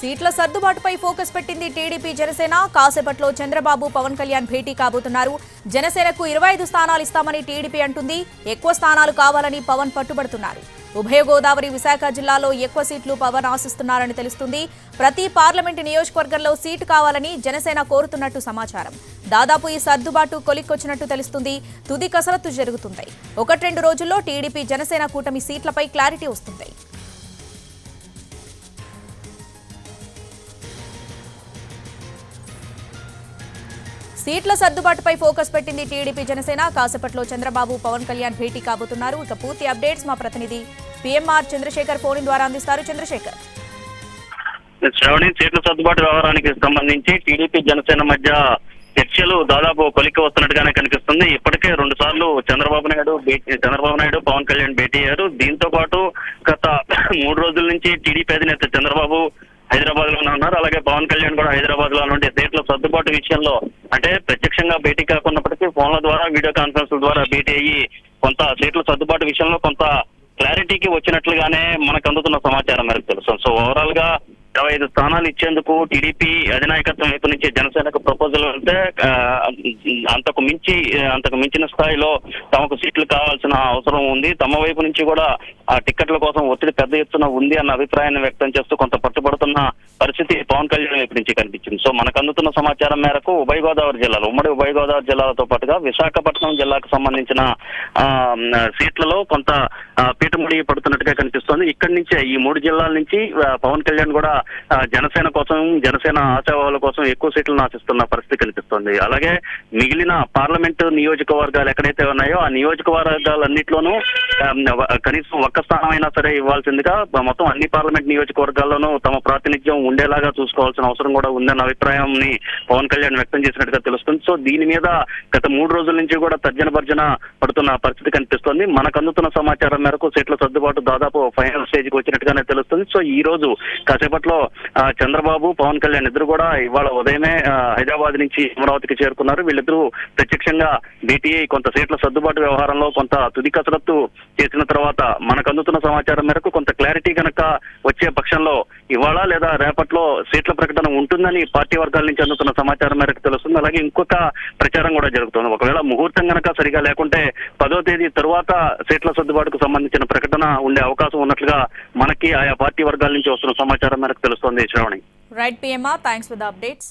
సీట్ల సర్దుబాటుపై ఫోకస్ పెట్టింది టీడీపీ జనసేన. కాసేపట్లో చంద్రబాబు పవన్ కళ్యాణ్ భేటీ కాబోతున్నారు. జనసేనకు 25 స్థానాలు ఇస్తామని టీడీపీ అంటుంది. ఎక్కువ స్థానాలు కావాలని పవన్ పట్టుబడుతున్నారు. ఉభయ గోదావరి విశాఖ జిల్లాలో ఎక్కువ సీట్లు పవన్ ఆశిస్తున్నారని తెలుస్తుంది. ప్రతి పార్లమెంటు నియోజకవర్గంలో సీటు కావాలని జనసేన కోరుతున్నట్టు సమాచారం. దాదాపు ఈ సర్దుబాటు కొలిక్కొచ్చినట్టు తెలుస్తుంది. తుది కసరత్తు జరుగుతుంది. 1-2 రోజుల్లో టీడీపీ జనసేన కూటమి సీట్లపై క్లారిటీ వస్తుంది. సీట్ల సర్దుబాటుపై ఫోకస్ పెట్టింది టీడీపీ జనసేన. కాసేపట్లో చంద్రబాబు పవన్ కళ్యాణ్ భేటీ కాబోతున్నారు. ఇక పూర్తి అప్డేట్స్ మా ప్రతినిధి పిఎంఆర్ చంద్రశేఖర్ ఫోన్ ద్వారా అందిస్తారు. చంద్రశేఖర్, శ్రావణి, సీట్ల సర్దుబాటు వ్యవహారానికి సంబంధించి టీడీపీ జనసేన మధ్య చర్చలు దాదాపు కొలిక్కి వస్తున్నట్టుగానే కనిపిస్తుంది. ఇప్పటికే 2 సార్లు చంద్రబాబు నాయుడు పవన్ కళ్యాణ్ భేటీ అయ్యారు. దీంతో పాటు గత 3 రోజుల నుంచి టీడీపీ అధినేత చంద్రబాబు హైదరాబాద్ లోనే ఉన్నారు. అలాగే పవన్ కళ్యాణ్ కూడా హైదరాబాద్ లో ఉండే సీట్ల సర్దుబాటు విషయంలో అంటే ప్రత్యక్షంగా భేటీ కాకున్నప్పటికీ ఫోన్ల ద్వారా, వీడియో కాన్ఫరెన్స్ ద్వారా భేటీ అయ్యి కొంత సీట్ల సర్దుబాటు విషయంలో కొంత క్లారిటీకి వచ్చినట్లుగానే మనకు అందుతున్న సమాచారం మేరకు తెలుసు. సో ఓవరాల్ గా 25 స్థానాలు ఇచ్చేందుకు టీడీపీ అధినాయకత్వం వైపు నుంచి జనసేనకు ప్రపోజల్ అంటే అంతకు మించిన స్థాయిలో తమకు సీట్లు కావాల్సిన అవసరం ఉంది. తమ వైపు నుంచి కూడా ఆ టిక్కెట్ల కోసం ఒత్తిడి పెద్ద ఎత్తున ఉంది అన్న అభిప్రాయాన్ని వ్యక్తం చేస్తూ కొంత పట్టుబడుతున్న పరిస్థితి పవన్ కళ్యాణ్ వైపు నుంచి కనిపించింది. సో మనకు అందుతున్న సమాచారం మేరకు ఉమ్మడి ఉభయ గోదావరి జిల్లాలతో పాటుగా విశాఖపట్నం జిల్లాకు సంబంధించిన సీట్లలో కొంత పీటముడి పడుతున్నట్టుగా కనిపిస్తోంది. ఇక్కడి నుంచే ఈ 3 జిల్లాల నుంచి పవన్ కళ్యాణ్ కూడా జనసేన ఆశావాహుల కోసం ఎక్కువ సీట్లను ఆశిస్తున్న పరిస్థితి కనిపిస్తోంది. అలాగే మిగిలిన పార్లమెంటు నియోజకవర్గాలు ఎక్కడైతే ఉన్నాయో ఆ నియోజకవర్గాలన్నింటిలోనూ కనీసం 1 స్థానం అయినా సరే ఇవ్వాల్సిందిగా మొత్తం అన్ని పార్లమెంట్ నియోజకవర్గాల్లోనూ తమ ప్రాతినిధ్యం ఉండేలాగా చూసుకోవాల్సిన అవసరం కూడా ఉందన్న అభిప్రాయాన్ని పవన్ కళ్యాణ్ వ్యక్తం చేసినట్టుగా తెలుస్తుంది. సో దీని మీద గత 3 రోజుల నుంచి కూడా తర్జన భర్జన పడుతున్న పరిస్థితి కనిపిస్తోంది. మనకు అందుతున్న సమాచారం మేరకు సీట్ల సర్దుబాటు దాదాపు ఫైనల్ స్టేజ్ కి వచ్చినట్టుగానే తెలుస్తుంది. సో ఈ రోజు కాసేపట్లో చంద్రబాబు పవన్ కళ్యాణ్ ఇద్దరు కూడా ఇవాళ ఉదయమే హైదరాబాద్ నుంచి అమరావతికి చేరుకున్నారు. వీళ్ళిద్దరూ ప్రత్యక్షంగా భేటీ కొంత సీట్ల సర్దుబాటు వ్యవహారంలో కొంత తుది కసరత్తు చేసిన తర్వాత మనకు అందుతున్న సమాచారం మేరకు కొంత క్లారిటీ కనుక వచ్చే పక్షంలో ఇవాళ లేదా రేపట్లో సీట్ల ప్రకటన ఉంటుందని పార్టీ వర్గాల నుంచి అందుతున్న సమాచారం మేరకు తెలుస్తుంది. అలాగే ఇంకొక ప్రచారం కూడా జరుగుతుంది. ఒకవేళ ముహూర్తం కనుక సరిగా లేకుంటే 10వ తేదీ తరువాత సీట్ల సర్దుబాటుకు సంబంధించిన ప్రకటన ఉండే అవకాశం ఉన్నట్లుగా మనకి ఆయా పార్టీ వర్గాల నుంచి వస్తున్న సమాచారం మేరకు తెలుస్తోంది. Shravani. Right PMR, thanks for the updates.